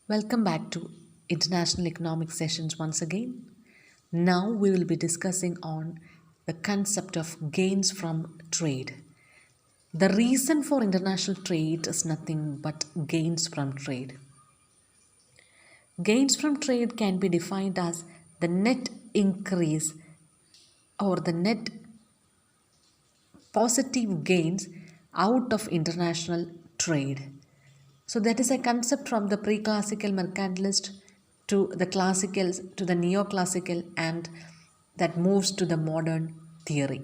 Welcome back to International Economic Sessions once again. Now we will be discussing on the concept of gains from trade. The reason for international trade is nothing but gains from trade. Gains from trade can be defined as the net increase or the net positive gains out of international trade. So that is a concept from the pre-classical mercantilist to the classicals to the neoclassical, and that moves to the modern theory.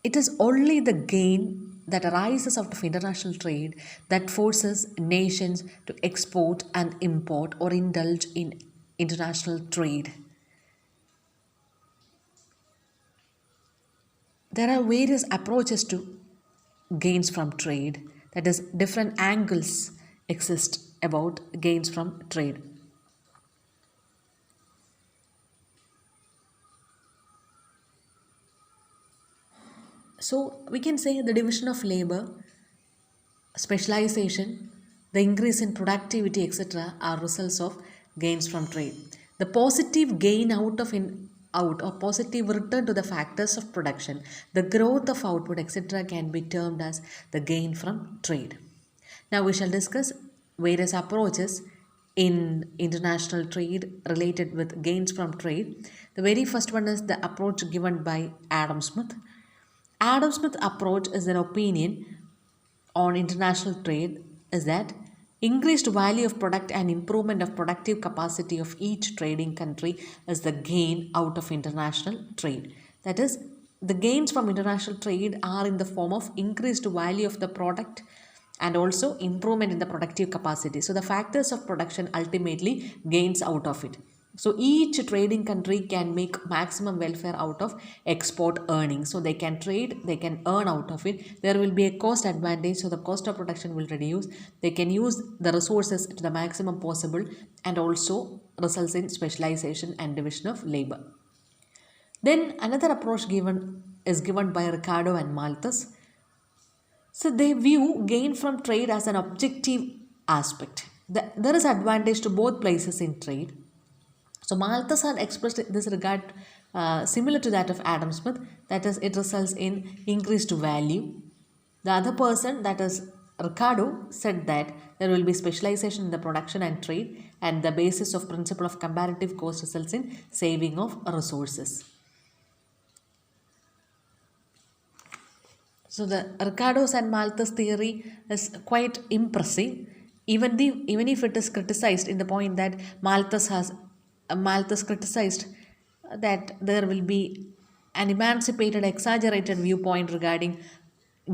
It is only the gain that arises out of international trade that forces nations to export and import or indulge in international trade. There are various approaches to gains from trade, that is, different angles exist about gains from trade. So we can say the division of labor, specialization, the increase in productivity, etc., are results of gains from trade. The positive gain out or positive return to the factors of production, the growth of output, etc., can be termed as the gain from trade. Now we shall discuss various approaches in international trade related with gains from trade. The very first one is the approach given by Adam Smith. Adam Smith approach is an opinion on international trade is that increased value of product and improvement of productive capacity of each trading country is the gain out of international trade. That is, the gains from international trade are in the form of increased value of the product and also improvement in the productive capacity. So the factors of production ultimately gains out of it. So each trading country can make maximum welfare out of export earnings. So they can trade, they can earn out of it. There will be a cost advantage, so the cost of production will reduce. They can use the resources to the maximum possible, and also results in specialization and division of labor. Then another approach given by Ricardo and Malthus. So they view gain from trade as an objective aspect. There is advantage to both places in trade. So Malthus had expressed this regard similar to that of Adam Smith, that is, it results in increased value. The other person, that is Ricardo, said that there will be specialization in the production and trade, and the basis of principle of comparative cost results in saving of resources. So the Ricardo's and Malthus theory is quite impressive, even if it is criticized in the point that Malthus criticized that there will be an emancipated, exaggerated viewpoint regarding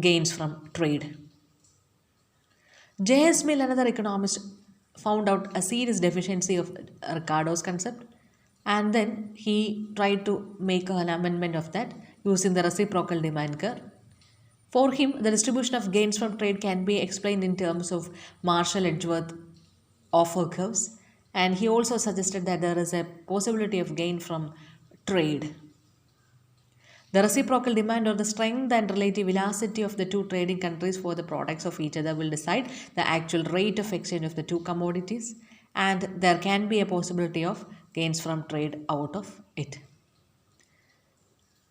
gains from trade. J.S. Mill, another economist, found out a serious deficiency of Ricardo's concept, and then he tried to make an amendment of that using the reciprocal demand curve. For him, the distribution of gains from trade can be explained in terms of Marshall Edgeworth offer curves, and he also suggested that there is a possibility of gain from trade. The reciprocal demand or the strength and relative elasticity of the two trading countries for the products of each other will decide the actual rate of exchange of the two commodities, and there can be a possibility of gains from trade out of it.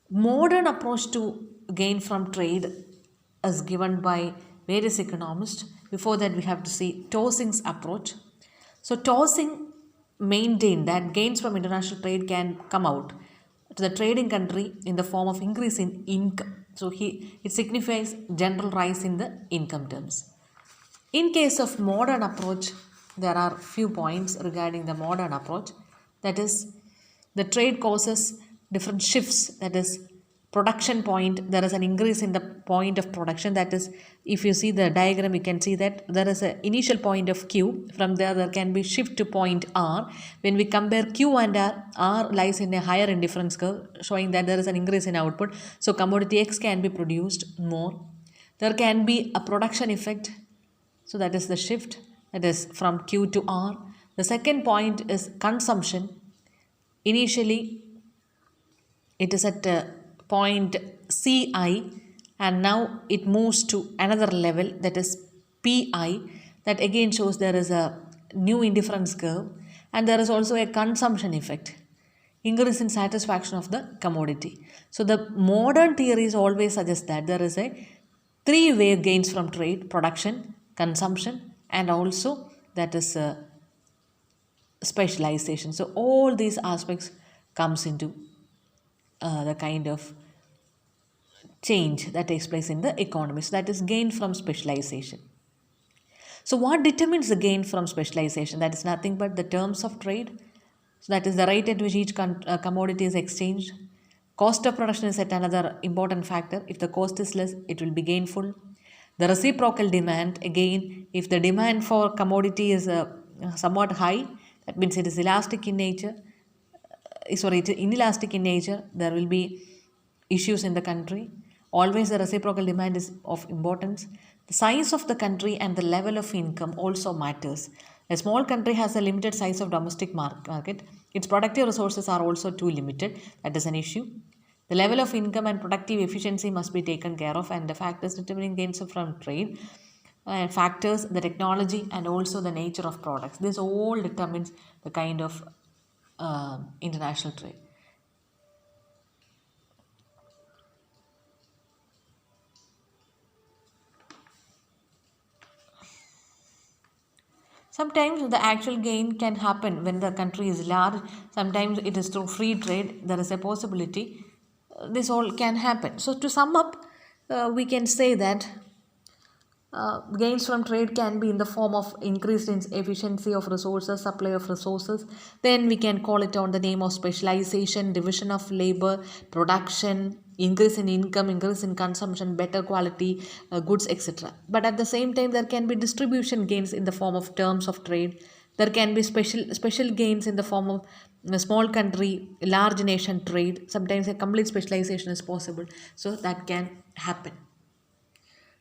Modern approach to gain from trade is given by various economists. Before that, we have to see Tozing's approach. So Tozing maintained that gains from international trade can come out to the trading country in the form of increase in income. So it signifies general rise in the income terms. In case of modern approach, there are few points regarding the modern approach. That is, the trade causes different shifts. That is, production point, there is an increase in the point of production. That is, if you see the diagram, you can see that there is an initial point of Q. From there can be shift to point R. When we compare Q and R lies in a higher indifference curve, showing that there is an increase in output. So commodity X can be produced more. There can be a production effect. So that is the shift, that is from Q to R. The second point is consumption. Initially, it is at point Ci, and now it moves to another level, that is Pi. That again shows there is a new indifference curve, and there is also a consumption effect, increase in satisfaction of the commodity. So the modern theories always suggest that there is a three-way gains from trade: production, consumption, and also that is specialization. So all these aspects comes into the kind of change that takes place in the economy. So that is gain from specialization. So what determines the gain from specialization? That is nothing but the terms of trade. So that is the rate at which each commodity is exchanged. Cost of production is at another important factor. If the cost is less, it will be gainful. The reciprocal demand, again, if the demand for commodity is somewhat high, that means it is elastic in nature. Sorry, it is inelastic in nature. There will be issues in the country. Always the reciprocal demand is of importance. The size of the country and the level of income also matters. A small country has a limited size of domestic market. Its productive resources are also too limited. That is an issue. The level of income and productive efficiency must be taken care of, and the factors determining gains from trade factors, the technology, and also the nature of products. This all determines the kind of international trade. Sometimes the actual gain can happen when the country is large. Sometimes it is through free trade. There is a possibility. This all can happen. So to sum up, we can say that gains from trade can be in the form of increased in efficiency of resources, supply of resources. Then we can call it on the name of specialization, division of labor, production, increase in income, increase in consumption, better quality goods, etc. But at the same time, there can be distribution gains in the form of terms of trade. There can be special gains in the form of a small country, large nation trade. Sometimes a complete specialization is possible. So that can happen.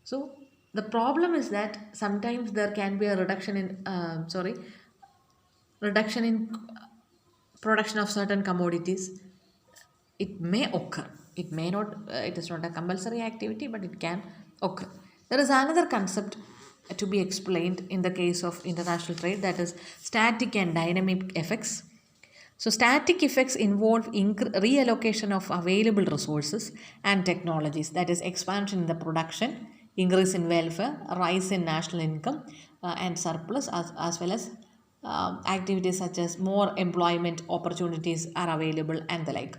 So the problem is that sometimes there can be a reduction in production of certain commodities. It may occur. It may not. It is not a compulsory activity, but it can occur. There is another concept to be explained in the case of international trade, that is static and dynamic effects. So static effects involve reallocation of available resources and technologies, that is expansion in the production, increase in welfare, rise in national income and surplus, as well as activities such as more employment opportunities are available and the like.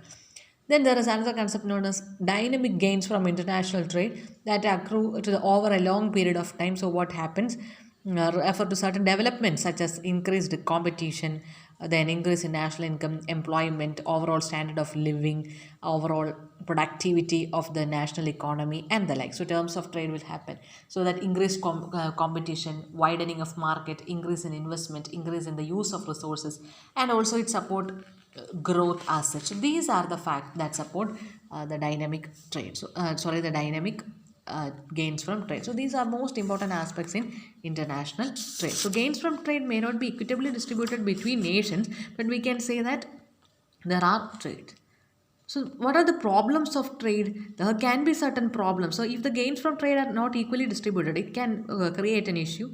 Then there is another concept known as dynamic gains from international trade that accrue to over a long period of time. So what happens? Refer to certain developments such as increased competition, then increase in national income, employment, overall standard of living, overall productivity of the national economy and the like. So terms of trade will happen. So that increased competition, widening of market, increase in investment, increase in the use of resources, and also it support growth as such. So these are the facts that support the dynamic trade. So the dynamic gains from trade. So these are most important aspects in international trade. So gains from trade may not be equitably distributed between nations, but we can say that there are trade. So what are the problems of trade? There can be certain problems. So if the gains from trade are not equally distributed, it can create an issue.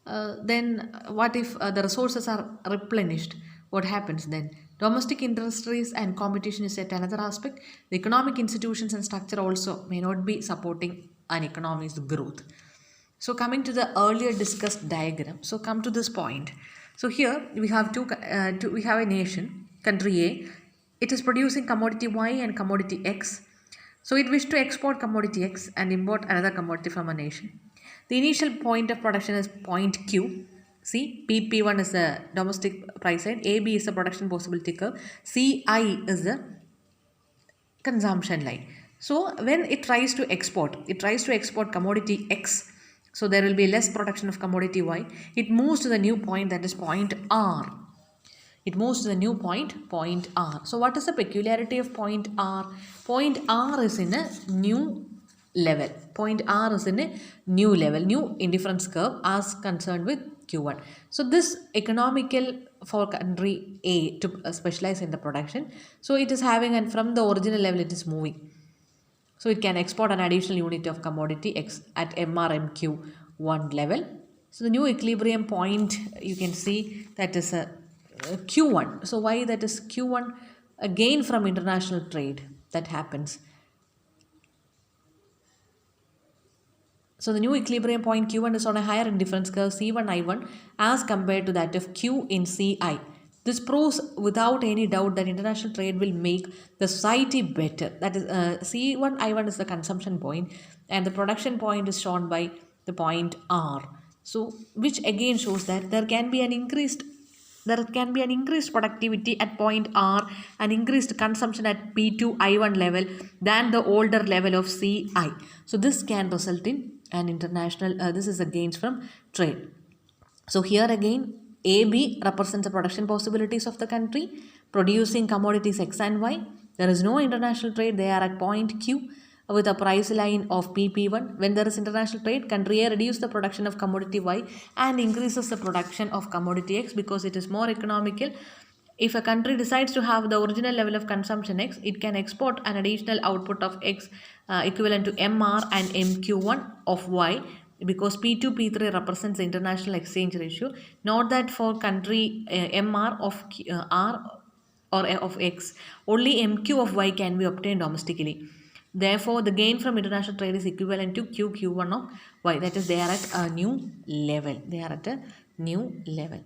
Then what if the resources are replenished? What happens then? Domestic industries and competition is yet another aspect. The economic institutions and structure also may not be supporting an economy's growth. So coming to the earlier discussed diagram, so come to this point. So here we have we have a nation, country A. It is producing commodity Y and commodity X. So it wished to export commodity X and import another commodity from a nation. The initial point of production is point Q. See, PP1 is the domestic price side, AB is the production possibility curve, CI is the consumption line. So when it tries to export commodity X. So there will be less production of commodity Y. It moves to the new point, that is point R. It moves to the new point R. So what is the peculiarity of point R? Point R is in a new level. Point R is in a new level, new indifference curve as concerned with Q1. So this economical for country A to specialize in the production. So it is having, and from the original level it is moving. So it can export an additional unit of commodity X at MRMQ1 level. So the new equilibrium point, you can see that is a Q1. So why that is Q1? A gain from international trade that happens. So the new equilibrium point Q1 is on a higher indifference curve C1 I1 as compared to that of Q in CI. This proves without any doubt that international trade will make the society better. That is C1 I1 is the consumption point and the production point is shown by the point R. So which again shows that there can be an increased productivity at point R and increased consumption at P2 I1 level than the older level of CI. So this can result in an international, this is a gains from trade. So here again, AB represents the production possibilities of the country producing commodities X and Y. There is no international trade. They are at point Q with a price line of PP1. When there is international trade, country A reduces the production of commodity Y and increases the production of commodity X because it is more economical. If a country decides to have the original level of consumption X, it can export an additional output of X equivalent to MR and MQ1 of Y because P2, P3 represents the international exchange ratio. Note that for country MR of R or of X, only MQ of Y can be obtained domestically. Therefore, the gain from international trade is equivalent to QQ1 of Y. That is, they are at a new level. They are at a new level.